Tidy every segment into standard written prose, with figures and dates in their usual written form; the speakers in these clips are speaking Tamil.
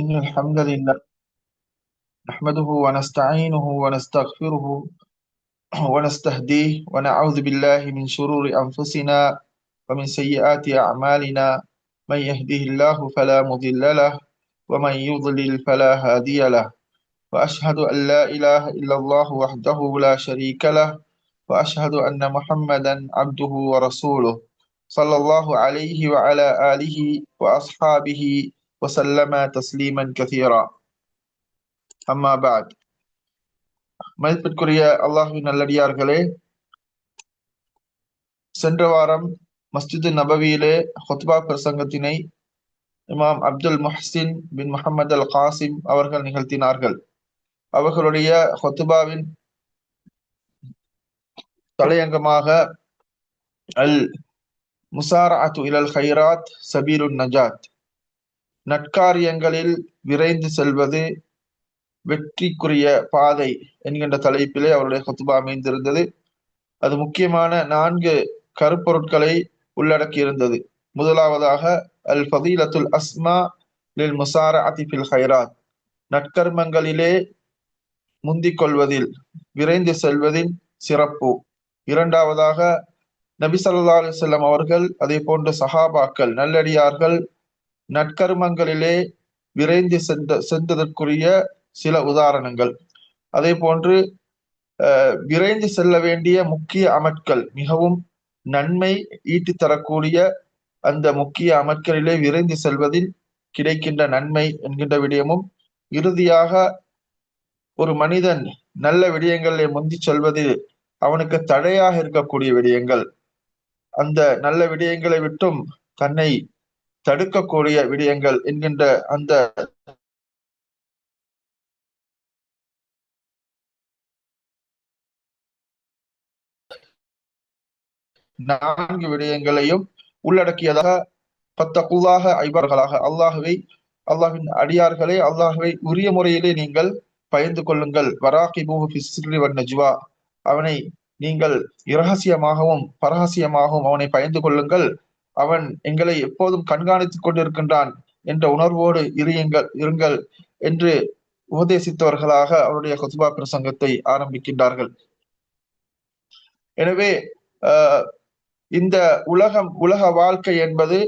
إن الحمد لله نحمده ونستعينه ونستغفره ونستهديه ونعوذ بالله من شرور أنفسنا ومن سيئات أعمالنا. من يهده الله فلا مضل له ومن يضلل فلا هادي له. وأشهد أن لا إله إلا الله وحده لا شريك له، وأشهد أن محمدا عبده ورسوله صلى الله عليه وعلى آله وأصحابه وسلم تسليما كثيرا. அம்மா பாத். மதிப்பிற்குரிய அல்லாஹ்வின் நல்லடியார்களே, சென்ற வாரம் மஸ்ஜிது நபவியிலே ஹுத்பா பிரசங்கத்தினை இமாம் அப்துல் முஹ்சின் பின் முஹம்மது அல் காசிம் அவர்கள் நிகழ்த்தினார்கள். அவர்களுடைய ஹுத்பாவின் தலையங்கமாக அல் முசாரஅத்து இலல் ஹைராத் சபீலுன் நஜாத், நற்காரியங்களில் விரைந்து செல்வது வெற்றிக்குரிய பாதை என்கின்ற தலைப்பிலே அவருடைய ஹுத்பா அமைந்திருந்தது. அது முக்கியமான 4 கருப்பொருட்களை உள்ளடக்கி இருந்தது. முதலாவதாக அல் ஃபதீலத்துல் அஸ்மா லில் முசாரஅத்தி ஃபில் ஹைராத், நற்கர்மங்களிலே முந்திக் கொள்வதில் விரைந்து செல்வதின் சிறப்பு. இரண்டாவதாக நபி ஸல்லல்லாஹு அலைஹி வஸல்லம் அவர்கள், அதே போன்ற சஹாபாக்கள் நல்லடியார்கள் நற்கர்மங்களிலே விரைந்து சென்றதற்குரிய சில உதாரணங்கள். அதே போன்று விரைந்து செல்ல வேண்டிய முக்கிய அமட்கள், மிகவும் நன்மை ஈட்டி தரக்கூடிய அந்த முக்கிய அமட்களிலே விரைந்து செல்வதில் கிடைக்கின்ற நன்மை என்கின்ற விடயமும், இறுதியாக ஒரு மனிதன் நல்ல விடயங்களிலே முந்தி செல்வதில் அவனுக்கு தடையாக இருக்கக்கூடிய விடயங்கள், அந்த நல்ல விடயங்களை விட்டும் தன்னை தடுக்கக்கூடிய விடயங்கள் என்கின்ற அந்த 4 விடயங்களையும் உள்ளடக்கியதாக பத்தகுல்லாஹ ஐபார்களாக, அல்லாஹ்வின் அடியார்களே, அல்லாஹ்வை உரிய முறையிலே நீங்கள் பயந்து கொள்ளுங்கள். வராகிபூஹு ஃபிஸ் சிர்ரி வன் நஜ்வா, அவனை நீங்கள் இரகசியமாகவும் பரகசியமாகவும் அவனை பயந்து கொள்ளுங்கள். அவன் எங்களை எப்போதும் கண்காணித்துக் கொண்டிருக்கின்றான் என்ற உணர்வோடு இருங்கள் என்று உபதேசித்தவர்களாக அவருடைய ஹுத்பா பிரசங்கத்தை ஆரம்பிக்கின்றார்கள். எனவே இந்த உலக வாழ்க்கை என்பது,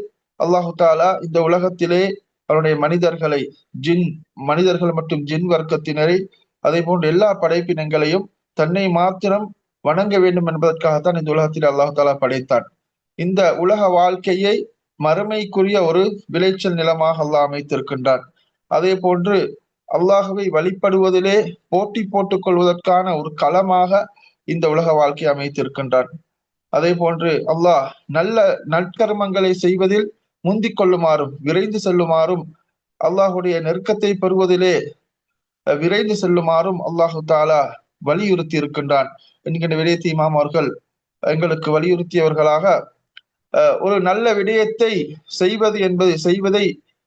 அல்லாஹு தாலா இந்த உலகத்திலே அவருடைய மனிதர்கள் மற்றும் ஜின் வர்க்கத்தினரை, அதே போன்ற எல்லா படைப்பினங்களையும் தன்னை மாத்திரம் வணங்க வேண்டும் என்பதற்காகத்தான் இந்த உலகத்தில் அல்லாஹு தாலா படைத்தான். இந்த உலக வாழ்க்கையை மறுமைக்குரிய ஒரு விளைச்சல் நிலமாக அல்லாஹ் அமைத்திருக்கின்றான். அதே போன்று அல்லாஹுவை வழிபடுவதிலே போட்டி போட்டுக் கொள்வதற்கான ஒரு களமாக இந்த உலக வாழ்க்கையை அமைத்திருக்கின்றான். அதே போன்று அல்லாஹ் நல்ல நற்கர்மங்களை செய்வதில் முந்திக் கொள்ளுமாறும் விரைந்து செல்லுமாறும், அல்லாஹுடைய நெருக்கத்தை பெறுவதிலே விரைந்து செல்லுமாறும் அல்லாஹு தாலா வலியுறுத்தி இருக்கின்றான் என்கின்ற விடயத்தை இமாம் அவர்கள் எங்களுக்கு வலியுறுத்தியவர்களாக, ஒரு நல்ல விடயத்தை செய்வதை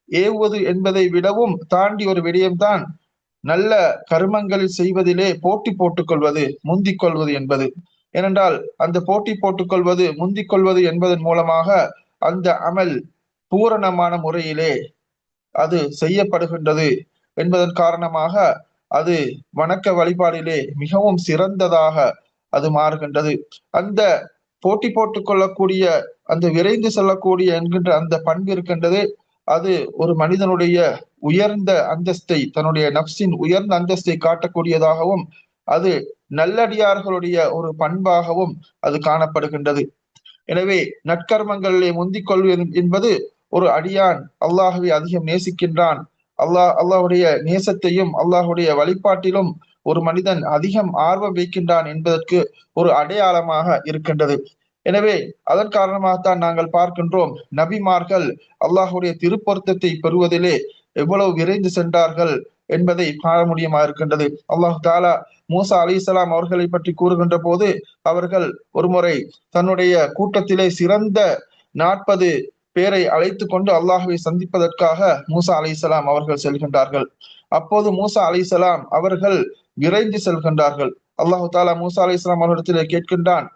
ஏவுவது என்பதை விடவும் தாண்டி ஒரு விடயம்தான் நல்ல கர்மங்களில் செய்வதிலே போட்டி போட்டுக் கொள்வது, முந்திக் கொள்வது என்பது. ஏனென்றால் அந்த போட்டி போட்டுக் கொள்வது, முந்திக் கொள்வது என்பதன் மூலமாக அந்த அமல் பூரணமான முறையிலே அது செய்யப்படுகின்றது என்பதன் காரணமாக அது வணக்க வழிபாடிலே மிகவும் சிறந்ததாக அது மாறுகின்றது. அந்த போட்டி போட்டுக் கொள்ளக்கூடிய, அந்த விரைந்து செல்லக்கூடிய என்கின்ற அந்த பண்பு இருக்கின்றது, அது ஒரு மனிதனுடைய உயர்ந்த அந்தஸ்தை, தன்னுடைய நப்சின் உயர்ந்த அந்தஸ்தை காட்டக்கூடியதாகவும், அது நல்லடியார்களுடைய ஒரு பண்பாகவும் அது காணப்படுகின்றது. எனவே நற்கர்மங்களிலே முந்திக் கொள்வது என்பது, ஒரு அடியான் அல்லாஹுவை அதிகம் நேசிக்கின்றான், அல்லாஹுடைய நேசத்தையும் அல்லாஹுடைய வழிபாட்டிலும் ஒரு மனிதன் அதிகம் ஆர்வம் வைக்கின்றான் என்பதற்கு ஒரு அடையாளமாக இருக்கின்றது. எனவே அதன் காரணமாகத்தான் நாங்கள் பார்க்கின்றோம், நபிமார்கள் அல்லாஹுடைய திருப்பொருத்தத்தை பெறுவதிலே எவ்வளவு விரைந்து சென்றார்கள் என்பதை காண முடியுமா இருக்கின்றது. அல்லாஹு தாலா மூசா அலைஹிஸ்ஸலாம் அவர்களை பற்றி கூறுகின்ற போது, அவர்கள் ஒருமுறை தன்னுடைய கூட்டத்திலே சிறந்த 40 பேரை அழைத்து கொண்டு அல்லாஹுவை சந்திப்பதற்காக மூசா அலைஹிஸ்ஸலாம் அவர்கள் செல்கின்றார்கள். அப்போது மூசா அலைஹிஸ்ஸலாம் அவர்கள் விரைந்து செல்கின்றார்கள். அல்லாஹு தாலா மூசா அலைஹிஸ்ஸலாம் அவர்களிடத்திலே கேட்கின்றான்,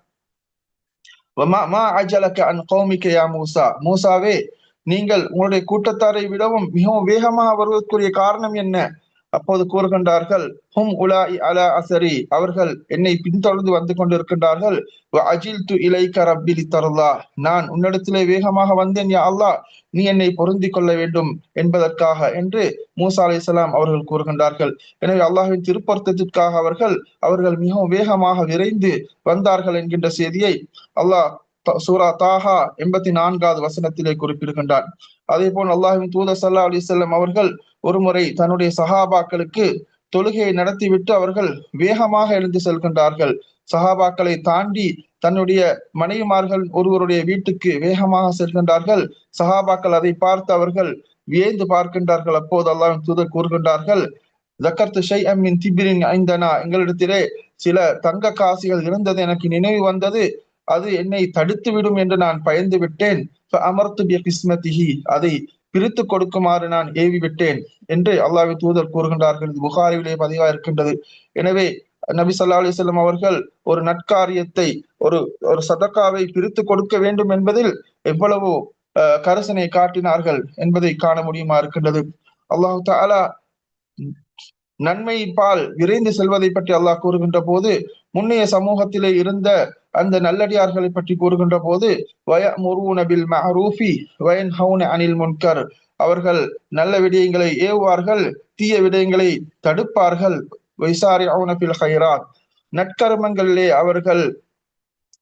மூசாவே, நீங்கள் உங்களுடைய கூட்டத்தாரை விடவும் மிகவும் வேகமாக வருவதற்குரிய காரணம் என்ன? அப்போது கூறுகின்றார்கள், ஹும் உலாஇ அலா அசரி, அவர்கள் என்னை பின்தொடர்ந்து வந்து கொண்டிருக்கின்றார்கள். அஜில்து இலைக்க ரப்பி லிதர்லா, நான் உன்னிடத்திலே வேகமாக வந்தேன் யா அல்லாஹ், நீ என்னை பொருந்தி கொள்ள வேண்டும் என்பதற்காக என்று மூசா அலைஹிஸ்ஸலாம் அவர்கள் கூறுகின்றார்கள். எனவே அல்லாஹ்வின் திருப்பொருத்தத்திற்காக அவர்கள் மிகவும் வேகமாக விரைந்து வந்தார்கள் என்கின்ற செய்தியை அல்லாஹ் சூரா தாஹா 84வது வசனத்திலே குறிப்பிடுகின்றான். அதே போல் அல்லாஹ்வின் தூதர் ஸல்லல்லாஹு அலைஹி வஸல்லம் அவர்கள் ஒருமுறை தன்னுடைய சஹாபாக்களுக்கு தொழுகையை நடத்திவிட்டு அவர்கள் வேகமாக எழுந்து செல்கின்றார்கள். சஹாபாக்களை தாண்டி தன்னுடைய மனைவிமார்கள் ஒருவருடைய வீட்டுக்கு வேகமாக செல்கின்றார்கள். சஹாபாக்கள் அதை பார்த்து அவர்கள் வியந்து பார்க்கின்றார்கள். அப்போது அல்லாஹ்வின் தூதர் கூறுகின்றார்கள், ஜக்கர்த்து ஷைஅம் மின் திப்ரின் ஐந்தனா, எங்களிடத்திலே சில தங்க காசுகள் இருந்தது எனக்கு நினைவு வந்தது, அது என்னை தடுத்து விடும் என்று நான் பயந்து விட்டேன். அமர்த்து பி கிஸ்மதிஹி, அதை பிரித்து கொடுக்குமாறு நான் ஏவி விட்டேன் என்று அல்லாஹ்வின் தூதர் கூறுகின்றார்கள். இது புகாரியிலே பதிவாக இருக்கின்றது. எனவே நபி ஸல்லல்லாஹு அலைஹி வஸல்லம் அவர்கள் ஒரு நற்காரியத்தை, ஒரு ஒரு சதக்காவை பிரித்து கொடுக்க வேண்டும் என்பதில் எவ்வளவு கரிசனை காட்டினார்கள் என்பதை காண முடியுமா இருக்கின்றது. அல்லாஹு தஆலா நன்மை பால் விரைந்து செல்வதை பற்றி அல்லாஹ் கூறுகின்ற போது, முன்னைய சமூகத்திலே இருந்த அந்த நல்லடியார்களை பற்றி கூறுகின்ற போது, வயமுரூன பில் மஅரூஃபி வயன்ஹவுன அனில் முன்கர், அவர்கள் நல்ல விடயங்களை ஏவுவார்கள், தீய விடயங்களை தடுப்பார்கள். வைசாரிஊன பில் கைராத், நற்கர்மங்களிலே அவர்கள்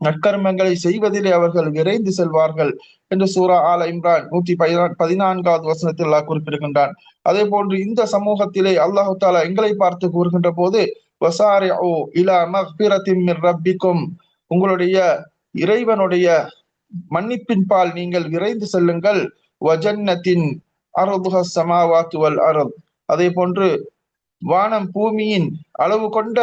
நற்கர்மங்களை செய்வதிலே அவர்கள் விரைந்து செல்வார்கள் என்று சூரா ஆல இம்ரான் 114வது வசனத்தில் அல்லாஹ் குறிப்பிடுகின்றான். அதே போன்று இந்த சமூகத்திலே அல்லாஹு தாலா எங்களை பார்த்து கூறுகின்ற போது, வசாரிஉ இலா மக்ஃபிரத்தின் மிர் ரப்பிக்கும், உங்களுடைய இறைவனுடைய மன்னிப்பின் பால் நீங்கள் விரைந்து செல்லுங்கள். வஜன்னத்தின் அர்துஹஸ் ஸமாவாத்து வல் அர்த், அதே போன்று வானம் பூமியின் அளவு கொண்ட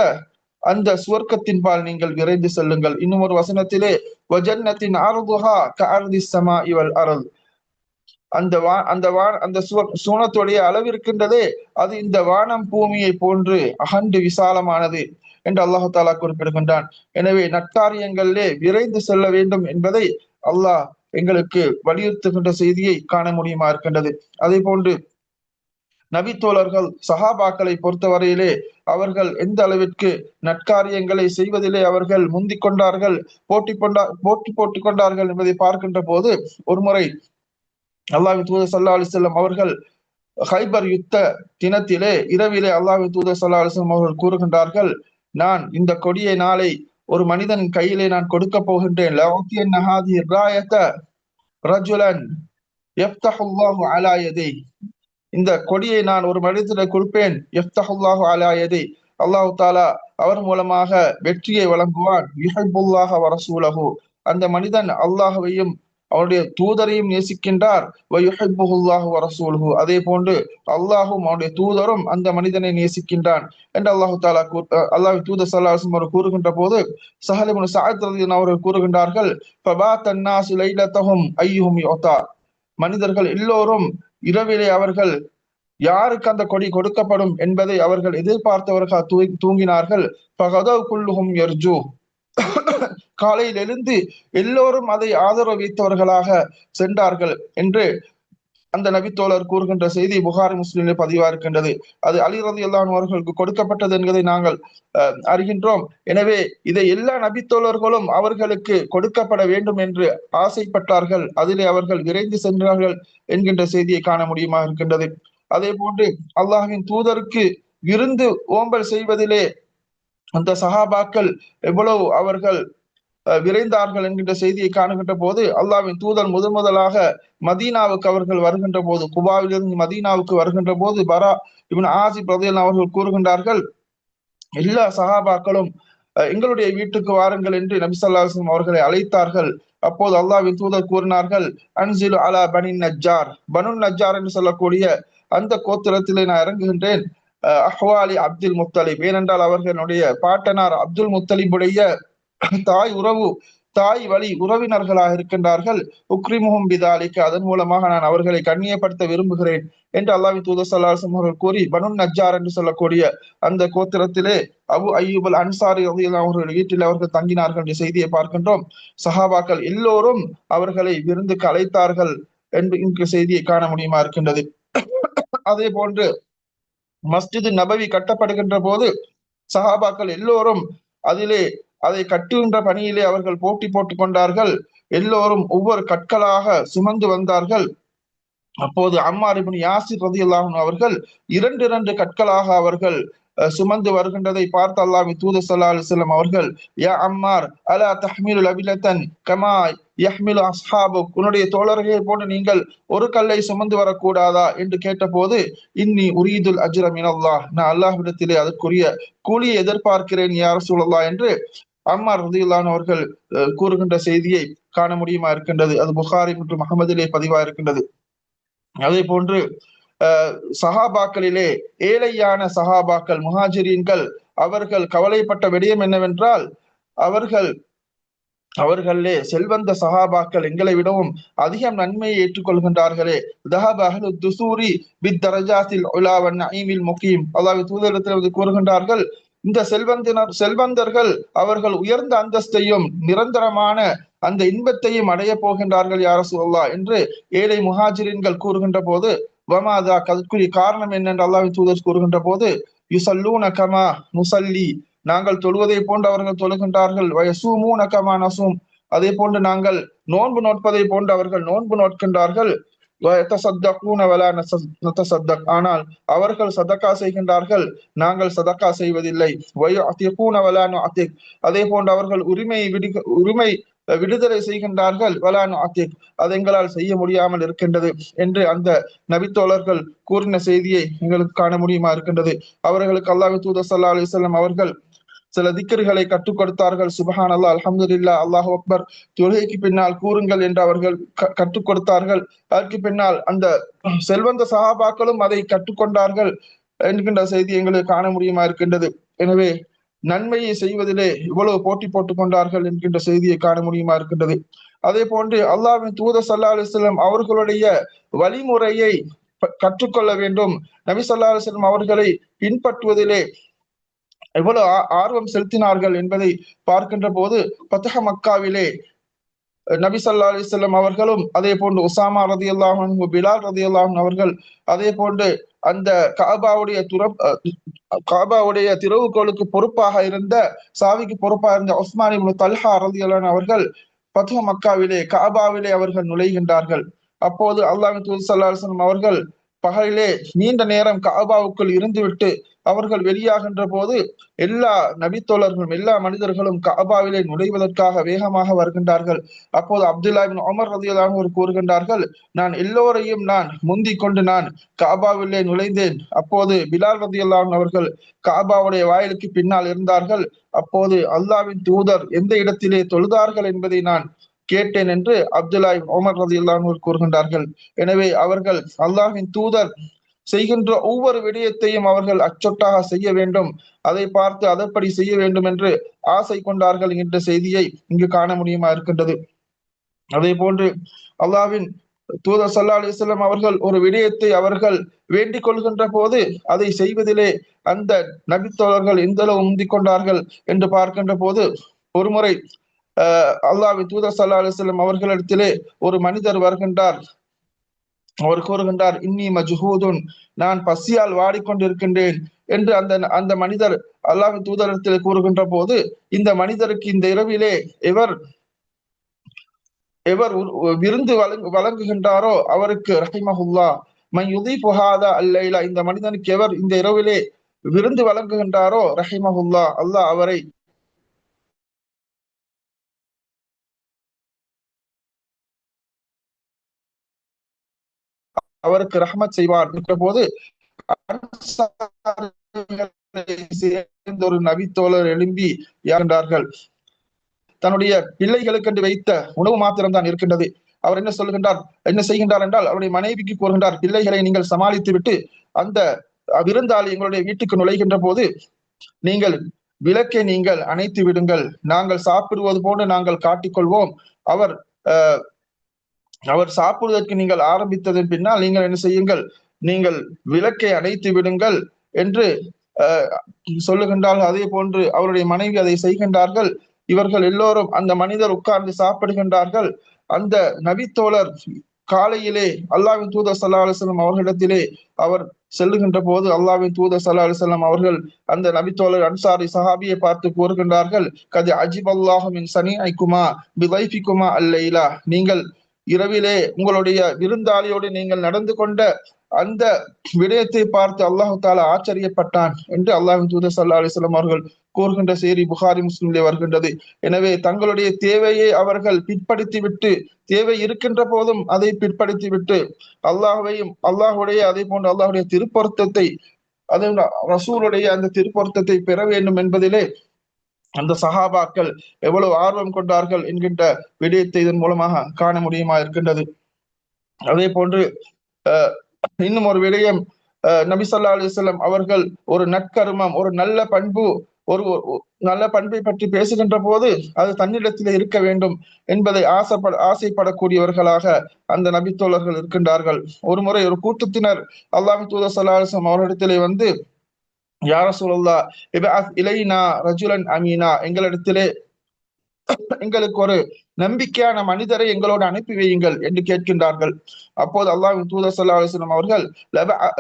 அந்த சுவர்க்கத்தின் பால் நீங்கள் விரைந்து செல்லுங்கள். இன்னும் ஒரு வசனத்திலே வஜன்னத்தின் அர்துஹா கஅர்திஸ் ஸமாஇ வல் அர்த், அந்த சூனத்துடைய அளவு இருக்கின்றதே, அது இந்த வானம் பூமியை போன்று அகண்டு விசாலமானது என்று அல்லாஹு தாலா குறிப்பிடுகின்றான். எனவே நற்காரியங்களிலே விரைந்து செல்ல வேண்டும் என்பதை அல்லாஹ் எங்களுக்கு வலியுறுத்துகின்ற செய்தியை காண முடியுமா இருக்கின்றது. அதே போன்று நபித்தோழர்கள் சஹாபாக்களை பொறுத்தவரையிலே அவர்கள் எந்த அளவிற்கு நற்காரியங்களை செய்வதிலே அவர்கள் முந்திக் கொண்டார்கள், போட்டி போட்டுக் கொண்டார்கள் என்பதை பார்க்கின்ற போது, ஒருமுறை அல்லாஹ்வின் தூதர் ஸல்லல்லாஹு அலைஹி வஸல்லம் அவர்கள் ஹைபர் யுத்த தினத்திலே இரவிலே அல்லாஹ்வின் தூதர் ஸல்லல்லாஹு அலைஹி வஸல்லம் அவர்கள் கூறுகின்றார்கள், நான் இந்த கொடியை நாளை ஒரு மனிதன் கையிலே நான் கொடுக்க போகின்றேன். லஅத்தியன் ஹாதிஹி ராயத ரஜுலன் யஃப்தஹுல்லாஹு அலா யதை, இந்த கொடியை நான் ஒரு மனிதனை கொடுப்பேன். யஃப்தஹுல்லாஹு அலா யதை, அல்லாஹு தாலா அவர் மூலமாக வெற்றியை வழங்குவான். யுஹிப்புல்லாஹ வ ரசூலஹு, அந்த மனிதன் அல்லாஹ்வையும் அவருடைய தூதரையும் நேசிக்கின்றார். வயுஹிப்புல்லாஹு வ ரசூலுஹு, அதே போன்று அல்லாஹும் அவருடைய தூதரும் அந்த மனிதனை நேசிக்கின்றான் என்று அல்லாஹு தாலா அல்லாஹ்வின் தூதர் ஸல்லல்லாஹு அலைஹி வஸல்லம் கூறுகின்ற போது, ஸஹல் இப்னு ஸஅத் ரலியல்லாஹு அவர்கள் கூறுகின்றார்கள், ஃபபாத்தன் நாஸு லைலத்தஹும் அய்யுஹும் யுதா, மனிதர்கள் எல்லோரும் இரவிலே அவர்கள் யாருக்கு அந்த கொடி கொடுக்கப்படும் என்பதை அவர்கள் எதிர்பார்த்தவர்கள் தூங்கினார்கள். ஃபகதவ் குல்லுஹும் யர்ஜூ, காலையில் எழுந்து எல்லோரும் அதை ஆதரவு வைத்தவர்களாக சென்றார்கள் என்று அந்த நபித்தோழர் கூறுகின்ற செய்தி புகாரி முஸ்லிமிலே பதிவா இருக்கின்றது. அது அலி ரலியல்லாஹு அன்ஹு அவர்களுக்கு கொடுக்கப்பட்டது என்பதை நாங்கள் அறிகின்றோம். எனவே இதை எல்லா நபித்தோழர்களும் அவர்களுக்கு கொடுக்கப்பட வேண்டும் என்று ஆசைப்பட்டார்கள், அதிலே அவர்கள் விரைந்து சென்றார்கள் என்கின்ற செய்தியை காண முடியுமா இருக்கின்றது. அதே போன்று அல்லாஹ்வின் தூதருக்கு விருந்து ஓம்பல் செய்வதிலே அந்த சஹாபாக்கள் எவ்வளவு அவர்கள் விரைந்தார்கள் என்கின்ற செய்தியை காணுகின்ற போது, அல்லாஹ்வின் தூதர் முதலாக மதீனாவுக்கு அவர்கள் வருகின்ற போது, குபாவிலிருந்து மதீனாவுக்கு வருகின்ற போது, பரா இப்னு ஆசிப் ரலியல்லாஹு அவர்கள் கூறுகின்றார்கள், எல்லா சஹாபாக்களும் எங்களுடைய வீட்டுக்கு வாருங்கள் என்று நபி ஸல்லல்லாஹு அலைஹி வஸல்லம் அவர்களை அழைத்தார்கள். அப்போது அல்லாஹ்வின் தூதர் கூறினார்கள், அன்சிலு அலா பனி நஜ்ஜார், பனு நஜ்ஜார் என்று சொல்லக்கூடிய அந்த கோத்திரத்திலே நான் இறங்குகின்றேன். அஹ்வாலி அப்துல் முத்தலிப், ஏனென்றால் அவர்களுடைய பாட்டனார் அப்துல் முத்தலிபுடைய தாய் வழி உறவினர்களாக இருக்கின்றார்கள். உக்ரிமுஹும் பிதாலிக, அதன் மூலமாக நான் அவர்களை கண்ணியப்படுத்த விரும்புகிறேன் என்று அல்லாஹ்வின் தூதர் ஸல்லல்லாஹு அலைஹி வஸல்லம் அவர்கள் கூறி, பனு நஜ்ஜார் என்று சொல்லக்கூடிய அந்த கோத்திரத்திலே அபு அய்யூப் அல் அன்சாரி ரலியல்லாஹு அன்ஹு அவர்கள் வீட்டில் அவர்கள் தங்கினார்கள் என்ற செய்தியை பார்க்கின்றோம். சஹாபாக்கள் எல்லோரும் அவர்களை விருந்துக்கு அழைத்தார்கள். என்கிற செய்தியை காண முடியுமா இருக்கின்றது. அதே போன்று மஸ்ஜித் நபவி கட்டப்படுகின்ற போது சஹாபாக்கள் எல்லோரும் அதிலே அதை கட்டுகின்ற பணியிலே அவர்கள் போட்டி போட்டுக் கொண்டார்கள். எல்லோரும் ஒவ்வொரு கற்களாக சுமந்து வந்தார்கள். அப்போது அம்மார் இப்னு யாசிர் ரலியல்லாஹு அன்ஹு அவர்கள் இரண்டு இரண்டு கற்களாக அவர்கள் சுமந்து வருகின்றதை பார்த்து அல்லாஹ்வின் தூதர் ஸல்லல்லாஹு அலைஹி வஸல்லம் அவர்கள், யா அம்மார் அலா தஹ்மிலு லபிலத்தன் கமா யஹ்மிலு அஸ்ஹாபுக், உன்னுடைய தோழர்களை போன்று நீங்கள் ஒரு கல்லை சுமந்து வரக்கூடாதா என்று கேட்டபோது, இன்னி உரீதுல் அஜ்ர மினல்லாஹ், நான் அல்லாஹ்விடத்திலே அதற்குரிய கூலியை எதிர்பார்க்கிறேன் யா ரசூலல்லாஹ் என்று அம்மார் ரலியல்லாஹு அன்ஹு அவர்கள் கூறுகின்ற செய்தியை காண முடியுமா இருக்கின்றது. அது புகாரி மற்றும் அஹ்மதிலே பதிவா இருக்கின்றது. அதே போன்று சஹாபாக்களிலே ஏழையான சஹாபாக்கள் முஹாஜிரீன்கள் அவர்கள் கவலைப்பட்ட விடயம் என்னவென்றால், அவர்களே செல்வந்த சஹாபாக்கள் எங்களை விடவும் அதிகம் நன்மையை ஏற்றுக்கொள்கின்றார்களே. அல்லாஹ் தூதரிடத்தில் கூறுகின்றார்கள், இந்த செல்வந்தர்கள் அவர்கள் உயர்ந்த அந்தஸ்தையும் நிரந்தரமான அந்த இன்பத்தையும் அடைய போகின்றார்கள் யா ரசூலல்லாஹ் என்று ஏழை முஹாஜிரின்கள் கூறுகின்ற போது, வமாதா, அதற்குரிய காரணம் என்னென்று அல்லாஹ்வின் தூதர் கூறுகின்ற போது, யுசல்லூன கமா நுசல்லி, நாங்கள் தொழுவதை போன்று அவர்கள் தொழுகின்றார்கள். வயசூமூன கமா நசூம், அதே போன்று நாங்கள் நோன்பு நோட்பதை போன்று அவர்கள் நோன்பு நோட்கின்றார்கள். ஆனால் அவர்கள் சதக்கா செய்கின்றார்கள், நாங்கள் சதக்கா செய்வதில்லை. அதே போன்று அவர்கள் உரிமை விடுதலை செய்கின்றார்கள், வலானு அத்திக், அது எங்களால் செய்ய முடியாமல் இருக்கின்றது என்று அந்த நபித்தோழர்கள் கூறின செய்தியை எங்களுக்கு காண முடியுமா இருக்கின்றது. அவர்களுக்கு அல்லாஹ் தூதர் ஸல்லல்லாஹு அலைஹி வஸல்லம் அவர்கள் சில திக்ர்களை கற்றுக் கொடுத்தார்கள். சுபஹான் அல்லாஹ், அல்ஹம்துலில்லாஹ், அல்லாஹு அக்பர், தொழுகைக்கு பின்னால் கூறுங்கள் என்று அவர்கள் கற்றுக் கொடுத்தார்கள். அதற்கு பின்னால் அந்த செல்வந்த சஹாபாக்களும் அதை கற்றுக்கொண்டார்கள் என்கின்ற செய்தி எங்களுக்கு காண முடியுமா இருக்கின்றது. எனவே நன்மையை செய்வதிலே இவ்வளவு போட்டி போட்டுக் கொண்டார்கள் என்கின்ற செய்தியை காண முடியுமா இருக்கின்றது. அதே போன்று அல்லாஹ்வின் தூதர் ஸல்லல்லாஹு அலைஹி வஸல்லம் அவர்களுடைய வழிமுறையை கற்றுக்கொள்ள வேண்டும். நபி ஸல்லல்லாஹு அலைஹி வஸல்லம் அவர்களை பின்பற்றுவதிலே எவ்வளவு ஆர்வம் செலுத்தினார்கள் என்பதை பார்க்கின்ற போது, பத்ஹ மக்காவிலே நபி ஸல்லல்லாஹு அலைஹி வஸல்லம் அவர்களும், அதே போன்று உசாமா ரலியல்லாஹு அன்ஹு, பிலால் ரலியல்லாஹு அன்ஹு அவர்கள், அதே போன்று அந்த காபாவுடைய திறவுகோலுக்கு பொறுப்பாக இருந்த சாவிக்கு பொறுப்பாக இருந்த உஸ்மான் இப்னு தல்ஹா ரலியல்லாஹு அன்ஹு அவர்கள் பத்ஹ மக்காவிலே காபாவிலே அவர்கள் நுழைகின்றார்கள். அப்போது அல்லாஹ்வின் தூதர் ஸல்லல்லாஹு அலைஹி வஸல்லம் அவர்கள் பகலிலே நீண்ட நேரம் காபாவுக்குள் இருந்துவிட்டு அவர்கள் வெளியாகின்ற போது எல்லா நபித்தோழர்களும் எல்லா மனிதர்களும் காபாவிலே நுழைவதற்காக வேகமாக வருகின்றார்கள். அப்போது அப்துல்லா இப்னு உமர் ரலியல்லாஹு அன்ஹு கூறுகின்றார்கள், நான் எல்லோரையும் முந்திக் கொண்டு நான் காபாவிலே நுழைந்தேன். அப்போது பிலால் ரலியல்லாஹு அன்ஹு அவர்கள் காபாவுடைய வாயிலுக்கு பின்னால் இருந்தார்கள். அப்போது அல்லாஹ்வின் தூதர் எந்த இடத்திலே தொழுதார்கள் என்பதை நான் கேட்டேன் என்று அப்துல்லா இப்னு உமர் ரலியல்லாஹு அன்ஹு கூறுகின்றார்கள். எனவே அவர்கள் அல்லாஹ்வின் தூதர் செய்கின்ற ஒவ்வொரு விடயத்தையும் அவர்கள் அச்சொட்டாக செய்ய வேண்டும், அதை பார்த்து அதற்படி செய்ய வேண்டும் என்று ஆசை கொண்டார்கள் என்ற செய்தியை இங்கு காண முடியுமா இருக்கின்றது. அதே போன்று அல்லாஹ்வின் தூதர் ஸல்லல்லாஹு அலைஹி வஸல்லம் அவர்கள் ஒரு விடயத்தை அவர்கள் வேண்டிக் கொள்கின்ற போது அதை செய்வதிலே அந்த நபித்தோழர்கள் எந்த அளவு முந்திக் கொண்டார்கள் என்று பார்க்கின்ற போது, ஒரு முறை அல்லாஹ்வின் தூதர் ஸல்லல்லாஹு அலைஹி வஸல்லம் அவர்களிடத்திலே ஒரு மனிதர் வருகின்றார். அவர் கூறுகின்றார், இன்னி மஜ்ஹூதுன், நான் பசியால் வாடிக்கொண்டிருக்கின்றேன் என்று அந்த மனிதர் அல்லாஹ்வின் தூதரிடத்தில் கூறுகின்ற போது, இந்த மனிதருக்கு இந்த இரவிலே எவர் விருந்து வழங்குகின்றாரோ அவருக்கு ரஹிமஹுல்லாஹ் மன் யுதீஃபு ஹாதா அல்லைலா, இந்த மனிதனுக்கு எவர் இந்த இரவிலே விருந்து வழங்குகின்றாரோ ரஹிமஹுல்லாஹ், அல்லாஹ் அவருக்கு ரஹ்மத் செய்வார் என்ற போது சேர்ந்த ஒரு நபித்தோழர் எழும்பி யாருன்றார்கள், தன்னுடைய பிள்ளைகளுக்கு என்று வைத்த உணவு மாத்திரம்தான் இருக்கின்றது. அவர் என்ன செய்கின்றார் என்றால், அவருடைய மனைவிக்கு கூறுகின்றார், பிள்ளைகளை நீங்கள் சமாளித்து விட்டு அந்த விருந்தாளி எங்களுடைய வீட்டுக்கு நுழைகின்ற போது நீங்கள் விளக்கை நீங்கள் அணைத்து விடுங்கள், நாங்கள் சாப்பிடுவது போன்று நாங்கள் காட்டிக்கொள்வோம். அவர் சாப்பிடுவதற்கு நீங்கள் ஆரம்பித்ததன் பின்னால் நீங்கள் என்ன செய்யுங்கள், நீங்கள் விளக்கை அணைத்து விடுங்கள் என்று சொல்லுகின்றார்கள். அதே போன்று அவருடைய மனைவி அதை செய்கின்றார்கள். இவர்கள் எல்லோரும் அந்த மனிதர் உட்கார்ந்து சாப்பிடுகின்றார்கள். அந்த நபித்தோழர் காலையிலே அல்லாஹ்வின் தூதர் ஸல்லல்லாஹு அலைஹி வஸல்லம் அவர்களிடத்திலே அவர் செல்லுகின்ற போது அல்லாஹ்வின் தூதர் ஸல்லல்லாஹு அலைஹி வஸல்லம் அவர்கள் அந்த நபித்தோழர் அன்சாரி சஹாபியை பார்த்து கூறுகின்றார்கள், கது அஜிபல்லாஹு மின் சனீஇகுமா பிதைஃபிகுமா அல்லைலா, நீங்கள் இரவிலே உங்களுடைய விருந்தாளியோடு நீங்கள் நடந்து கொண்ட அந்த விடயத்தை பார்த்து அல்லாஹு தாலா ஆச்சரியப்பட்டான் என்று அல்லாஹ்வின் தூதர் ஸல்லல்லாஹு அலைஹி வஸல்லம் அவர்கள் கூறுகின்ற செய்தி புகாரி முஸ்லிமிலே வருகின்றது. எனவே தங்களுடைய தேவையை அவர்கள் பிற்படுத்திவிட்டு, தேவை இருக்கின்ற போதும் அதை பிற்படுத்திவிட்டு அல்லாஹுவையும் அல்லாஹுடைய அதே போன்று அல்லாஹுடைய திருப்பொருத்தத்தை, அது ரசூலுடைய அந்த திருப்பொருத்தத்தை பெற வேண்டும் என்பதிலே அந்த சஹாபாக்கள் எவ்வளவு ஆர்வம் கொண்டார்கள் என்கின்ற விடயத்தை இதன் மூலமாக காண முடியுமா இருக்கின்றது. அதே போன்று இன்னும் ஒரு விடயம், நபி ஸல்லல்லாஹு அலைஹி வஸல்லம் அவர்கள் ஒரு நற்கருமம், ஒரு நல்ல பண்பு, ஒரு நல்ல பண்பை பற்றி பேசுகின்ற போது அது தன்னிடத்திலே இருக்க வேண்டும் என்பதை ஆசைப்படக்கூடியவர்களாக அந்த நபித்தோழர்கள் இருக்கின்றார்கள். ஒரு முறை ஒரு கூட்டத்தினர் அல்லாஹ்வின் தூதர் ஸல்லல்லாஹு அலைஹி வஸல்லம் அவர்களிடத்திலே வந்து, யா ரசூலல்லாஹ் இப்அத் இலைனா ரஜுலன் அமீனா, எங்களுக்கு ஒரு நம்பிக்கையான மனிதரை எங்களோடு அனுப்பி வையுங்கள் என்று கேட்கின்றார்கள். அப்போது அல்லாஹ்வின் தூதர் ஸல்லல்லாஹு அலைஹி வஸல்லம் அவர்கள்,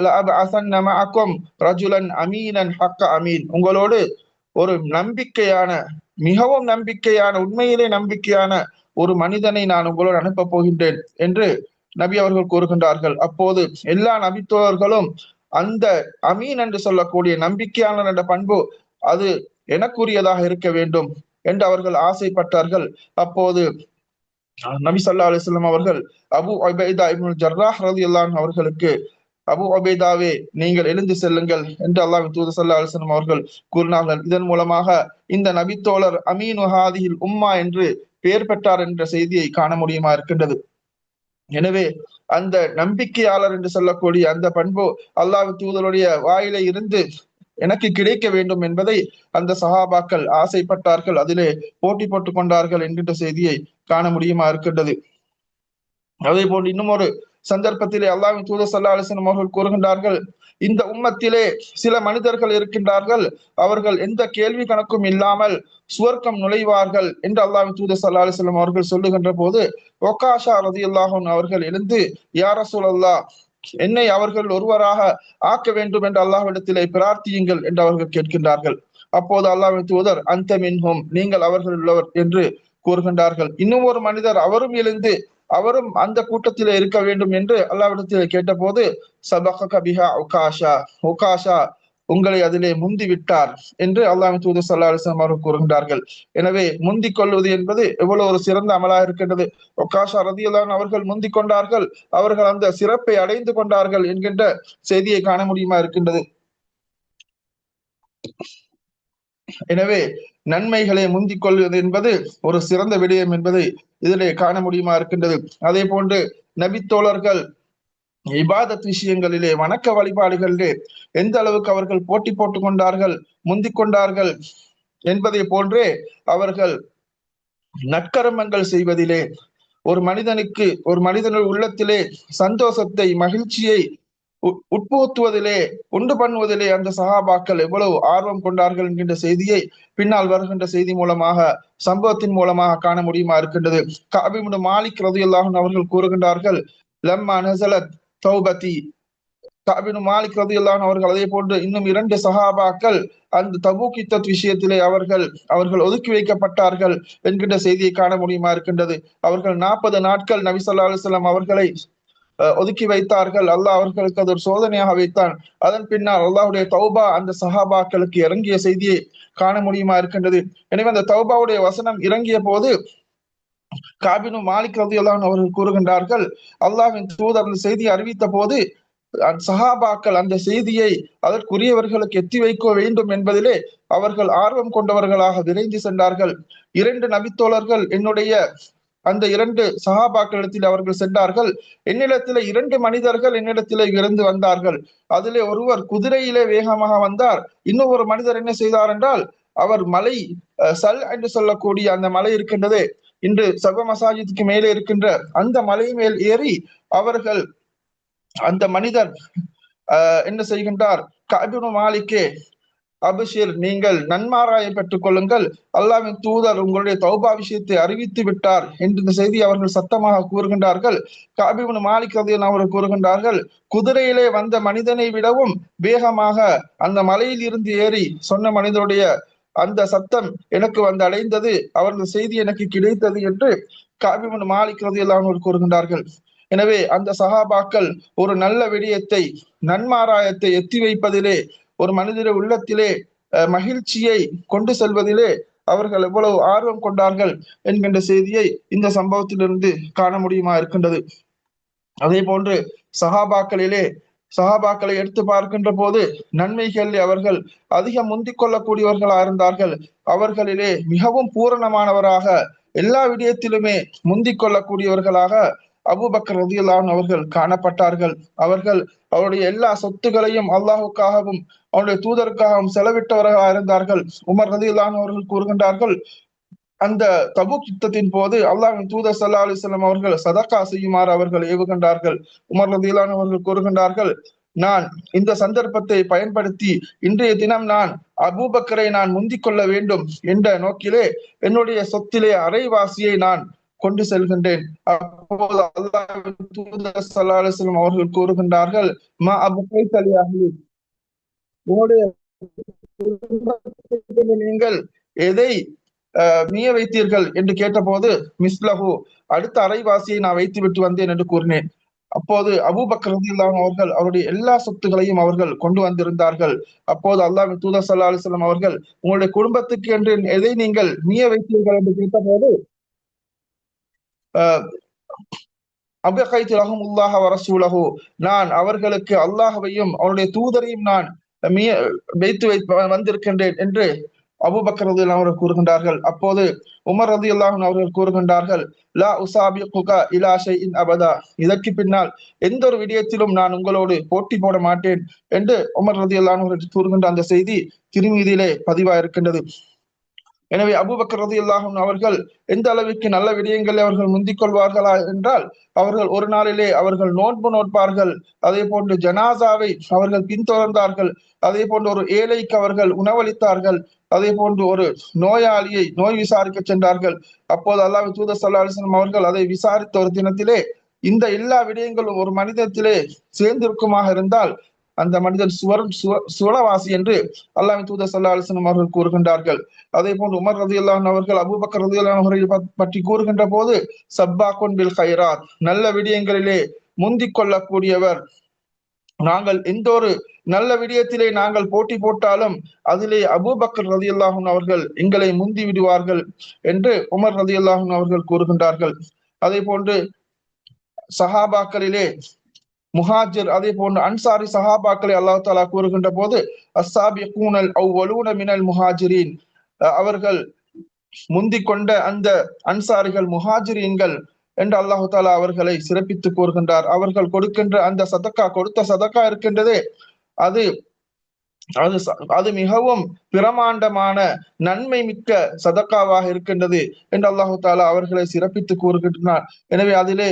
லஅபஅஸன்ன மஅக்கும் ரஜுலன் அமீனன் ஹக்க அமீன், உங்களோடு ஒரு நம்பிக்கையான, மிகவும் நம்பிக்கையான, உண்மையிலே நம்பிக்கையான ஒரு மனிதனை நான் உங்களோடு அனுப்ப போகின்றேன் என்று நபி அவர்கள் கூறுகின்றார்கள். அப்போது எல்லா நபித்தோழர்களும் அந்த அமீன் என்று சொல்லக்கூடிய நம்பிக்கையான என்ற பண்பு அது எனக்குரியதாக இருக்க வேண்டும் என்று அவர்கள் ஆசைப்பட்டார்கள். அப்போது நபி ஸல்லல்லாஹு அலைஹி வஸல்லம் அவர்கள் அபூ உபைதா இப்னு ஜர்ராஹ் ரலியல்லாஹு அன்ஹு அவர்களுக்கு, அபூ உபைதாவே நீங்கள் எழுந்து செல்லுங்கள் என்று அல்லாஹ்வின் தூதர் ஸல்லல்லாஹு அலைஹி வஸல்லம் அவர்கள் கூறினார்கள். இதன் மூலமாக இந்த நபித்தோழர் அமீனு ஹாதிஹில் உம்மா என்று பெயர் பெற்றார் என்ற செய்தியை காண முடியுமா இருக்கின்றது. எனவே அந்த நம்பிக்கையாளர் என்று சொல்லக்கூடிய அந்த பண்பு அல்லாஹ்வின் தூதருடைய வாயிலே இருந்து எனக்கு கிடைக்க வேண்டும் என்பதை அந்த சஹாபாக்கள் ஆசைப்பட்டார்கள், அதிலே போட்டி போட்டுக் கொண்டார்கள் என்கின்ற செய்தியை காண முடியுமா இருக்கின்றது. அதே போன்று இன்னும் ஒரு சந்தர்ப்பத்திலே அல்லாஹ்வின் தூதர் ஸல்லல்லாஹு அலைஹி வஸல்லம் அவர்கள் கூறுகின்றார்கள், இந்த உம்மத்திலே சில மனிதர்கள் இருக்கின்றார்கள், அவர்கள் எந்த கேள்வி கணக்கும் இல்லாமல் சுவர்க்கம் நுழைவார்கள் என்று அல்லாஹ்வின் தூதர் ஸல்லல்லாஹு அலைஹி வஸல்லம் அவர்கள் சொல்லுகின்ற போது, ஒகாஷா ரலியல்லாஹு அன்ஹு அவர்கள் எழுந்து, யா ரசூலல்லாஹ், என்னை அவர்கள் ஒருவராக ஆக்க வேண்டும் என்று அல்லாஹ்விடத்திலே பிரார்த்தியுங்கள் என்று அவர்கள் கேட்கின்றார்கள். அப்போது அல்லாஹ்வின் தூதர், அந்த மின்ஹும், நீங்கள் அவர்கள் உள்ளவர் என்று கூறுகின்றார்கள். இன்னும் ஒரு மனிதர் அவரும் எழுந்து அவரும் அந்த கூட்டத்திலே இருக்க வேண்டும் என்று அல்லாஹ்விடத்திலே கேட்டபோது, சபகக பிஹா உகாஷா, உகாஷா உங்களை அதிலே முந்தி விட்டார் என்று அல்லாஹ்வின் தூதர் ஸல்லல்லாஹு அலைஹி வஸல்லம் அவர்கள் கூறுகின்றார்கள். எனவே முந்திக் கொள்வது என்பது எவ்வளவு ஒரு சிறந்த அமலாக இருக்கின்றது. உகாஷா ரலியல்லாஹு அன்ஹு அவர்கள் முந்திக் கொண்டார்கள், அவர்கள் அந்த சிறப்பை அடைந்து கொண்டார்கள் என்கின்ற செய்தியை காண முடியுமா இருக்கின்றது. எனவே நன்மைகளை முந்திக் கொள்வது என்பது ஒரு சிறந்த விடயம் என்பதை இதிலே காண முடியுமா இருக்கின்றது. அதே போன்று நபித்தோழர்கள் இபாதத் விஷயங்களிலே, வணக்க வழிபாடுகளிலே எந்த அளவுக்கு அவர்கள் போட்டி போட்டுக் கொண்டார்கள், முந்திக் கொண்டார்கள் என்பதை போன்றே அவர்கள் நற்கர்மங்கள் செய்வதிலே, ஒரு மனிதனுடைய உள்ளத்திலே சந்தோஷத்தை, மகிழ்ச்சியை உட்புகுத்துவதிலே, உண்டு பண்ணுவதிலே அந்த சஹாபாக்கள் எவ்வளவு ஆர்வம் கொண்டார்கள் என்கின்ற செய்தியை பின்னால் வருகின்ற செய்தி மூலமாக, சம்பவத்தின் மூலமாக காண முடியுமா இருக்கின்றது. கஅப் இப்னு மாலிக் ரலியல்லாஹு அன்ஹு அவர்கள் கூறுகின்றார்கள், லம்மா நஸலத் தௌபதி, கஅப் இப்னு மாலிக் ரலியல்லாஹு அன்ஹு அவர்கள் அதே போன்று இன்னும் 2 சஹாபாக்கள் அந்த தபூக் யுத்த விஷயத்திலே அவர்கள் ஒதுக்கி வைக்கப்பட்டார்கள் என்கின்ற செய்தியை காண முடியுமா இருக்கின்றது. அவர்கள் 40 நாட்கள் நபி ஸல்லல்லாஹு அலைஹி வஸல்லம் அவர்களை ஒதுக்கி வைத்தார்கள். அல்லாஹ் அவர்களுக்கு அது ஒரு சோதனையாக வைத்தான். அதன் பின்னால் அல்லாஹ்வுடைய தௌபா அந்த சஹாபாக்களுக்கு இறங்கிய செய்தியை காண முடியுமா இருக்கின்றது. எனவே அந்த தௌபாவுடைய வசனம் இறங்கிய போது கஅப் இப்னு மாலிக் ரலியல்லாஹு அன்ஹு அவர்கள் கூறுகின்றார்கள், அல்லாஹ்வின் தூதர் அந்த செய்தியை அறிவித்த போது சஹாபாக்கள் அந்த செய்தியை அதற்குரியவர்களுக்கு எத்தி வைக்க வேண்டும் என்பதிலே அவர்கள் ஆர்வம் கொண்டவர்களாக விரைந்து சென்றார்கள். 2 நபித்தோழர்கள் என்னுடைய அந்த 2 சஹாபாக்களிடத்தில் அவர்கள் சென்றார்கள். என்னிடத்திலே 2 மனிதர்கள் என்னிடத்திலே இருந்து வந்தார்கள். அதிலே ஒருவர் குதிரையிலே வேகமாக வந்தார். இன்னும் ஒரு மனிதர் என்ன செய்தார் என்றால், அவர் மலை, சல் என்று சொல்லக்கூடிய அந்த மலை இருக்கின்றதே, இன்று சப மசாஜித்துக்கு மேலே இருக்கின்ற அந்த மலை மேல் ஏறி அவர்கள், அந்த மனிதர் என்ன செய்கின்றார், கஅப் இப்னு மாலிக்கே அபிஷிர், நீங்கள் நன்மாராயம் பெற்றுக் கொள்ளுங்கள், அல்லாஹ்வின் தூதர் உங்களுடைய தௌபா விஷயத்தை அறிவித்து விட்டார் என்று இந்த செய்தி அவர்கள் சத்தமாக கூறுகின்றார்கள். கஅப் இப்னு மாலிக் ரலியல்லாஹு அவர்கள் கூறுகின்றார்கள், குதிரையிலே வந்த மனிதனை விடவும் வேகமாக அந்த மலையில் இருந்து ஏறி சொன்ன மனிதனுடைய அந்த சத்தம் எனக்கு வந்து அடைந்தது, அவர்கள் செய்தி எனக்கு கிடைத்தது என்று கஅப் இப்னு மாலிக் ரலியல்லாஹு அவர்கள் கூறுகின்றார்கள். எனவே அந்த சஹாபாக்கள் ஒரு நல்ல விடயத்தை, நன்மாராயத்தை எத்தி வைப்பதிலே, ஒரு மனிதனுடைய உள்ளத்திலே மகிழ்ச்சியை கொண்டு செல்வதிலே அவர்கள் எவ்வளவு ஆர்வம் கொண்டார்கள் என்கின்ற செய்தியை இந்த சம்பவத்திலிருந்து காண முடியுமா இருக்கின்றது. அதே போன்று சஹாபாக்களிலே சஹாபாக்களை எடுத்து பார்க்கின்ற போது நன்மைகளில் அவர்கள் அதிகம் முந்திக் கொள்ளக்கூடியவர்களா இருந்தார்கள். அவர்களிலே மிகவும் பூரணமானவராக, எல்லா விடயத்திலுமே முந்திக் கொள்ளக்கூடியவர்களாக அபூபக்கர் ரலியல்லாஹு அன்ஹு அவர்கள் காணப்பட்டார்கள். அவர்கள் அவருடைய எல்லா சொத்துகளையும் அல்லாஹுக்காகவும் அவருடைய தூதருக்காகவும் செலவிட்டவர்களாக இருந்தார்கள். உமர் ரலியல்லாஹு அன்ஹு அவர்கள் கூறுகின்றார்கள், அந்த தபூக் யுத்தத்தின் போது அல்லாஹ்வின் தூதர் ஸல்லல்லாஹு அலைஹி வஸல்லம் அவர்கள் சதகா செய்யுமாறு அவர்கள் ஏவுகின்றார்கள். உமர் ரலியல்லாஹு அன்ஹு அவர்கள் கூறுகின்றார்கள், நான் இந்த சந்தர்ப்பத்தை பயன்படுத்தி இன்றைய தினம் நான் அபூபக்கரை நான் முந்திக் கொள்ள வேண்டும் என்ற நோக்கிலே என்னுடைய சொத்திலே அரைவாசியை நான் கொண்டு செல்கின்றேன். அப்போது அல்லாஹ்வின் தூதர் ஸல்லல்லாஹு அலைஹி வஸல்லம் அவர்கள் கூறுகின்றார்கள், மா அபுகைத லி அஹ்லி, உங்களுடைய நீங்கள் எதை மிய வைத்தீர்கள் என்று கேட்டபோது, மிஸ்லஹு, அடுத்த அரைவாசியை நான் வைத்து விட்டு வந்தேன் என்று கூறினேன். அப்போது அபூபக்கர் ரலியல்லாஹு அன்ஹு அவர்கள் அவருடைய எல்லா சொத்துகளையும் அவர்கள் கொண்டு வந்திருந்தார்கள். அப்போது அல்லாஹ்வின் தூதர் ஸல்லல்லாஹு அலைஹி வஸல்லம் அவர்கள், உங்களுடைய குடும்பத்துக்கு என்று எதை நீங்கள் மிய வைத்தீர்கள் என்று கேட்டபோது, அபகைத்து லஹுமுல்லாஹ வ ரசூலஹு, நான் அவர்களுக்கு அல்லாஹ்வையும் அவருடைய தூதரையும் நான் மிய வைத்து வந்திருக்கின்றேன் என்று அபூபக்கர் ரலியல்லாஹு அன்ஹு கூறுகின்றார்கள். அப்போது உமர் ரலியல்லாஹு அன்ஹு அவர்கள் கூறுகின்றார்கள், லா உசாபிகுக இலா ஷைஇன் அபதா, இதற்கு பின்னால் எந்த ஒரு விடயத்திலும் நான் உங்களோடு போட்டி போட மாட்டேன் என்று உமர் ரலியல்லாஹு அன்ஹு அவர்கள் கூறுகின்ற அந்த செய்தி திருமீதியிலே பதிவாயிருக்கின்றது. எனவே அபூபக்கர் ரலியல்லாஹு அன்ஹு அவர்கள் எந்த அளவிற்கு நல்ல விடயங்களை அவர்கள் முந்திக் கொள்வார்களா என்றால், அவர்கள் ஒரு நாளிலே அவர்கள் நோன்பு நோட்பார்கள். அதே போன்று ஜனாசாவை அவர்கள் பின்தொடர்ந்தார்கள். அதே போன்று ஒரு ஏழைக்கு அவர்கள் உணவளித்தார்கள். அதே போன்று ஒரு நோயாளியை நோய் விசாரிக்க சென்றார்கள். அப்போது அல்லாஹ்வின் தூதர் ஸல்லல்லாஹு அலைஹி வஸல்லம் அவர்கள் அதை விசாரித்த ஒரு தினத்திலே, இந்த எல்லா விடயங்களும் ஒரு மனிதத்திலே சேர்ந்திருக்குமாக இருந்தால் அந்த மனிதன் சுவனவாசி என்று அல்லாஹ்வின் தூதர் ஸல்லல்லாஹு அலைஹி வஸல்லம் அவர்கள் கூறுகின்றார்கள். அதே போன்று உமர் ரலியல்லாஹு அன்ஹு அவர்கள் அபூபக்கர் ரலியல்லாஹு அன்ஹு அவர்களை பற்றி கூறுகின்ற போது, சப்பாக்குன் பில் கைராத், நல்ல விடயங்களிலே முந்திக் கொள்ளக்கூடியவர். நாங்கள் எந்த ஒரு நல்ல விடயத்திலே நாங்கள் போட்டி போட்டாலும் அதிலே அபூபக்கர் ரலியல்லாஹு அன்ஹு அவர்கள் எங்களை முந்தி விடுவார்கள் என்று உமர் ரலியல்லாஹு அன்ஹு அவர்கள் கூறுகின்றார்கள். அதே போன்று சஹாபாக்களிலே முஹாஜிர், அதே போன்று அன்சாரி சஹாபாக்களை அல்லாஹ் தஆலா கூறுகின்ற போது, அஸ்ஸாபிகூனல் அவ்வலூன மினல் முஹாஜிரீன், அவர்கள் முந்திக் கொண்ட அந்த அன்சாரிகள் முஹாஜிரீன்கள் என்று அல்லாஹு தஆலா அவர்களை சிறப்பித்து கூறுகின்றார். அவர்கள் கொடுக்கின்ற அந்த சதக்கா, கொடுத்த சதக்கா இருக்கின்றதே, அது அது அது மிகவும் பிரமாண்டமான நன்மை மிக்க சதக்காவாக இருக்கின்றது என்று அல்லாஹு தஆலா அவர்களை சிறப்பித்து கூறுகின்றார். எனவே அதிலே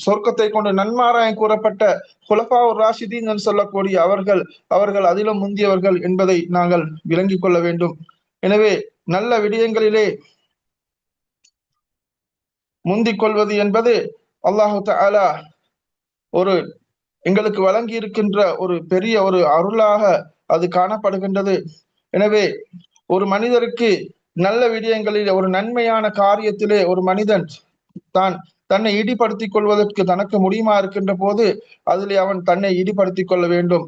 சொர்க்கத்தை கொண்டு நன்மாராயம் கூறப்பட்ட குலஃபாவுர் ராஷிதீன் என்று சொல்லக்கூடிய அவர்கள் அதிலும் முந்தியவர்கள் என்பதை நாங்கள் விளங்கிக் கொள்ள வேண்டும். எனவே நல்ல விடயங்களிலே முந்திக் கொள்வது என்பது அல்லாஹு தஆலா ஒரு எங்களுக்கு வழங்கி இருக்கின்ற ஒரு பெரிய ஒரு அருளாக அது காணப்படுகின்றது. எனவே ஒரு மனிதருக்கு நல்ல விடயங்களில், ஒரு நன்மையான காரியத்திலே ஒரு மனிதன் தன்னை ஈடுபடுத்திக் கொள்வதற்கு தனக்கு முடியுமா இருக்கின்ற போது அதிலே அவன் தன்னை ஈடுபடுத்திக் கொள்ள வேண்டும்.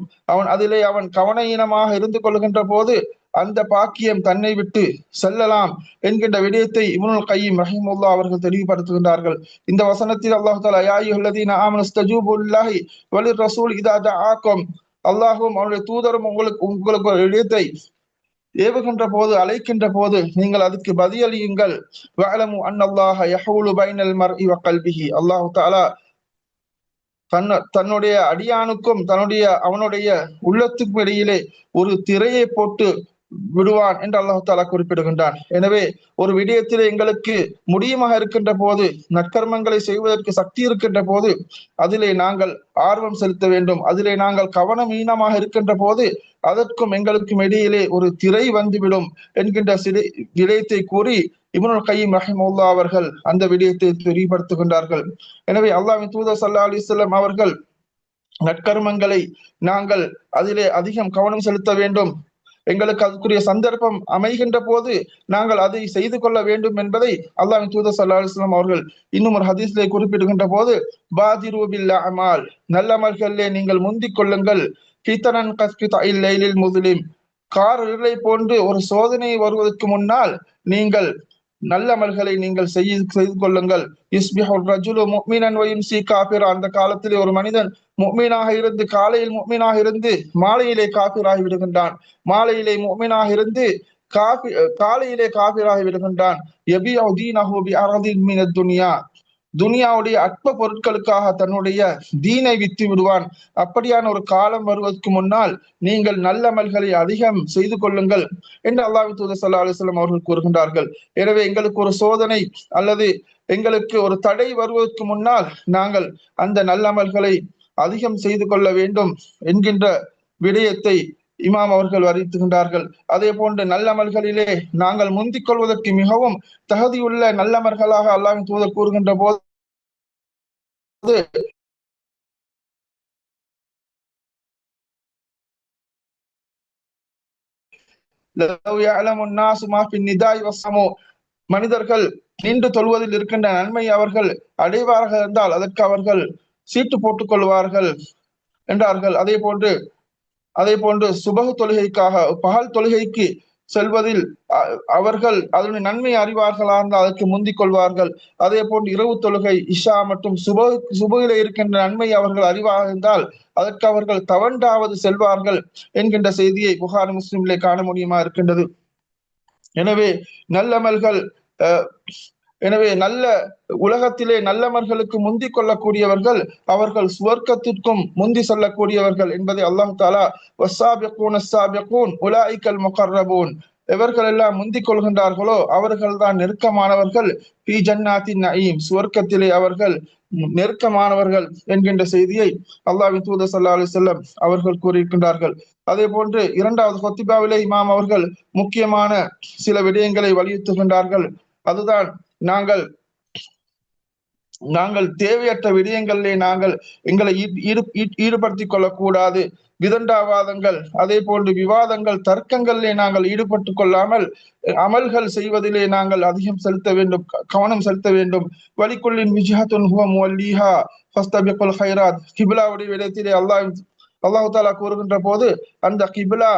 அதிலே அவன் கவனஈனமாக இருந்து கொள்கின்ற போது அந்த பாக்கியம் தன்னை விட்டு செல்லலாம் என்கின்ற விடயத்தை இப்னுல் கய்யிம் ரஹிமஹுல்லாஹ் அவர்கள் தெளிவுபடுத்துகின்றார்கள். இந்த வசனத்தில் அல்லாஹ் தஆலா, யா அய்யுஹல்லதீன ஆமனு ஸ்தஜீபு லில்லாஹி வலிர் ரசூல் இதா தஆக்கும், அல்லாஹ்வும் அவருடைய தூதரும் உங்களுக்கு ஒரு விடயத்தை ஏவுகின்ற போது, அழைக்கின்ற போது நீங்கள் அதுக்கு பதிலளியுங்கள். வஅலமு அன்னல்லாஹ யஹூலு பைனல் மர்இ வ கல்பிஹி, அல்லாஹ் தஆலா தன்னுடைய அடியானுக்கும் அவனுடைய உள்ளத்துக்கும் இடையிலே ஒரு திரையை போட்டு விடுவான் என்று அல்லாஹ் தஆலா குறிப்பிடுகின்றான். எனவே ஒரு விடயத்திலே எங்களுக்கு முடியுமாக இருக்கின்ற போது, நற்கர்மங்களை செய்வதற்கு சக்தி இருக்கின்ற போது அதிலே நாங்கள் ஆர்வம் செலுத்த வேண்டும். அதிலே நாங்கள் கவனம் ஈனமாக இருக்கின்ற போது அதற்கும் எங்களுக்கும் இடையிலே ஒரு திரை வந்துவிடும் என்கின்ற விடயத்தை கூறி இப்னுல் கையிம் ரஹிமஹுல்லாஹ் அவர்கள் அந்த விடயத்தை தெளிவுபடுத்துகின்றார்கள். எனவே அல்லாஹ்வின் தூதர் ஸல்லல்லாஹு அலைஹி வஸல்லம் அவர்கள் நற்கர்மங்களை நாங்கள் அதிலே அதிகம் கவனம் செலுத்த வேண்டும், எங்களுக்கு அதுக்குரிய சந்தர்ப்பம் அமைகின்ற போது நாங்கள் அதை செய்து கொள்ள வேண்டும் என்பதை அல்லாஹ்வின் தூதர் ஸல்லல்லாஹு அலைஹி வஸல்லம் அவர்கள் இன்னும் ஒரு ஹதீஸிலே குறிப்பிடுகின்ற போது, பாதிரு பில் அமால், நல்ல அமல்களிலே நீங்கள் முந்திக் கொள்ளுங்கள், ஃபிதனன் கஸ்கிதஇல் லைலில் முஸ்லிம், கார் இருளை போன்று ஒரு சோதனை வருவதற்கு முன்னால் நீங்கள் நல்ல அமல்களை நீங்கள் செய்து கொள்ளுங்கள். யுஸ்பிஹு ரஜுலு முஃமினன் வ யும்சி காஃபிரா, அந்த காலத்திலே ஒரு மனிதன் முஃமினாக இருந்து காலையில் முஃமினாக இருந்து மாலையிலே காஃபிராகி விடுகின்றான், மாலையிலே முஃமினாக இருந்து காலையிலே காஃபிராகி விடுகின்றான். யபியு தீனஹு பி அரதின் மினத் துன்யா, துனியாவுடைய அற்ப பொருட்களுக்காக தன்னுடைய தீனை வித்து விடுவான். அப்படியான ஒரு காலம் வருவதற்கு முன்னால் நீங்கள் நல்ல அமல்களை அதிகம் செய்து கொள்ளுங்கள் என்று அல்லாஹ்வின் தூதர் ஸல்லல்லாஹு அலைஹி வஸல்லம் அவர்கள் கூறுகின்றார்கள். எனவே எங்களுக்கு ஒரு சோதனை அல்லது எங்களுக்கு ஒரு தடை வருவதற்கு முன்னால் நாங்கள் அந்த நல்ல அமல்களை அதிகம் செய்து கொள்ள வேண்டும் என்கின்ற விடயத்தை இமாம் அவர்கள் அறிவித்துகின்றார்கள். அதே போன்று நல்லமல்களிலே நாங்கள் முந்திக் கொள்வதற்கு மிகவும் தகுதியுள்ள நல்லமர்களாக அல்லாஹ்வின் தூதர் கூறுகின்ற போது, மனிதர்கள் நின்று தொழுவதில் இருக்கின்ற நன்மை அவர்கள் அடைவார்கள் இருந்தால் அதற்கு அவர்கள் சீட்டு போட்டுக் கொள்வார்கள் என்றார்கள். அதே போன்று சுபகு தொழுகைக்காக பகல் தொழுகைக்கு செல்வதில் அவர்கள் அதனுடைய நன்மை அறிவார்களா இருந்தால் அதற்கு முந்திக் கொள்வார்கள். அதே போன்று இரவு தொழுகை இஷா மற்றும் சுபகில இருக்கின்ற நன்மை அவர்கள் அறிவாக இருந்தால் அதற்கு அவர்கள் தவண்டாவது செல்வார்கள் என்கின்ற செய்தியை புகாரி முஸ்லிமிலே காண முடியுமா இருக்கின்றது. எனவே நல்லமல்கள் எனவே நல்ல உலகத்திலே நல்லமர்களுக்கு முந்திக் கொள்ளக்கூடியவர்கள் அவர்கள் சுவர்க்கத்திற்கும் முந்தி செல்லக்கூடியவர்கள் என்பதை அல்லாஹ் தஆலா வஸ்ஸாபிகூன ஸாபிகூன் உலாயிகல் முகர்ரபூன், எவர்கள் எல்லாம் முந்திக் கொள்கின்றார்களோ அவர்கள் தான் நெருக்கமானவர்கள், ஃபீ ஜன்னாத்தின் நஈம், சுவர்க்கத்திலே அவர்கள் நெருக்கமானவர்கள் என்கின்ற செய்தியை அல்லாஹ்வின் தூதர் ஸல்லல்லாஹு அலைஹி வஸல்லம் அவர்கள் கூறியிருக்கின்றார்கள். அதே போன்று இரண்டாவது ஹுத்பாவிலே இமாம் அவர்கள் முக்கியமான சில விடயங்களை வலியுறுத்துகின்றார்கள். அதுதான் நாங்கள் தேவையற்ற விடயங்களிலே நாங்கள் எங்களை ஈடுபடுத்திக் கொள்ளக்கூடாது. விதண்டாவாதங்கள் அதே போன்று விவாதங்கள் தர்க்கங்களிலே நாங்கள் ஈடுபட்டுக் கொள்ளாமல் அமல்கள் செய்வதிலே நாங்கள் அதிகம் செலுத்த வேண்டும், கவனம் செலுத்த வேண்டும். வலிக்குள்ளின் விஜ்ஹத்துன் ஹுவ முவல்லிஹா ஃபஸ்தபிகுல் கைராத், கிபிலாவுடைய விடயத்திலே அல்லாஹ் தஆலா கூறுகின்ற போது அந்த கிபிலா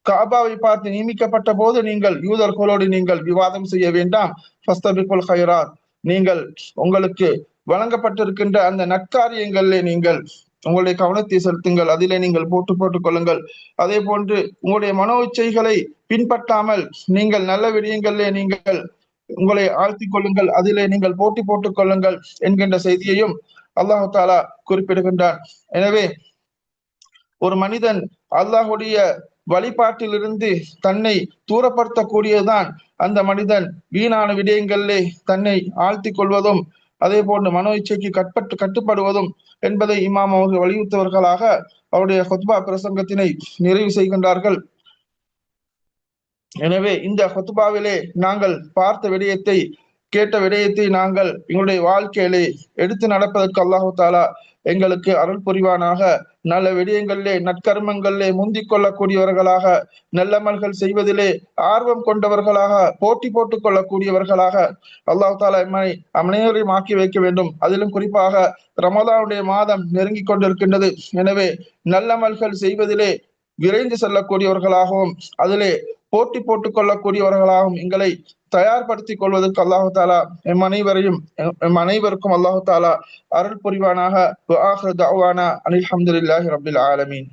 காபாவை பார்த்து நியமிக்கப்பட்ட போது நீங்கள் யூதர்களோடு நீங்கள் விவாதம் செய்ய வேண்டாம், ஃபஸ்தபிகுல் கைராத், நீங்கள் உங்களுக்கு வழங்கப்பட்டிருக்கின்ற அந்த நற்காரியங்களிலே நீங்கள் உங்களுடைய கவனத்தை செலுத்துங்கள், அதிலே நீங்கள் போட்டுக் கொள்ளுங்கள். அதே போன்று உங்களுடைய மனோ இச்சைகளை பின்பற்றாமல் நீங்கள் நல்ல விடயங்களிலே நீங்கள் உங்களை ஆழ்த்திக் கொள்ளுங்கள், அதிலே நீங்கள் போட்டுக் கொள்ளுங்கள் என்கின்ற செய்தியையும் அல்லாஹ் தஆலா குறிப்பிடுகின்றான். எனவே ஒரு மனிதன் அல்லாஹுடைய வழிபாட்டிலிருந்து தன்னை தூரப்படுத்தக்கூடியதுதான் அந்த மனிதன் வீணான விடயங்களிலே தன்னை ஆழ்த்திக் கொள்வதும் அதே போன்று மனோ இச்சைக்கு கட்டுப்படுவதும் என்பதை இமாம் அவர்கள் வலியுறுத்தவர்களாக அவருடைய ஹுத்பா பிரசங்கத்தினை நிறைவு செய்கின்றார்கள். எனவே இந்த ஹுத்பாவிலே நாங்கள் பார்த்த விடயத்தை கேட்ட விடயத்தை நாங்கள் எங்களுடைய வாழ்க்கையிலே எடுத்து நடப்பதற்கு அல்லாஹு தஆலா எங்களுக்கு அருள் புரிவானாக. நல்ல விடயங்களிலே நற்கர்மங்களிலே முந்திக் கொள்ளக்கூடியவர்களாக, நல்லமல்கள் செய்வதிலே ஆர்வம் கொண்டவர்களாக, போட்டி போட்டுக் கொள்ளக்கூடியவர்களாக அல்லாஹ் தஆலா அனைவரையும் ஆக்கி வைக்க வேண்டும். அதிலும் குறிப்பாக ரமலானுடைய மாதம் நெருங்கி கொண்டிருக்கின்றது. எனவே நல்லமல்கள் செய்வதிலே விரைந்து செல்லக்கூடியவர்களாகவும் அதிலே போட்டி போட்டுக் கொள்ளக்கூடியவர்களாகவும் எங்களை தயார்படுத்திக் கொள்வதற்கு அல்லாஹு தஆலா எம் அனைவருக்கும் அல்லாஹு தஆலா அருள் புரிவானாக. வஆகிரு தஅவானா அனில் ஹம்துலில்லாஹி ரப்பில் ஆலமீன்.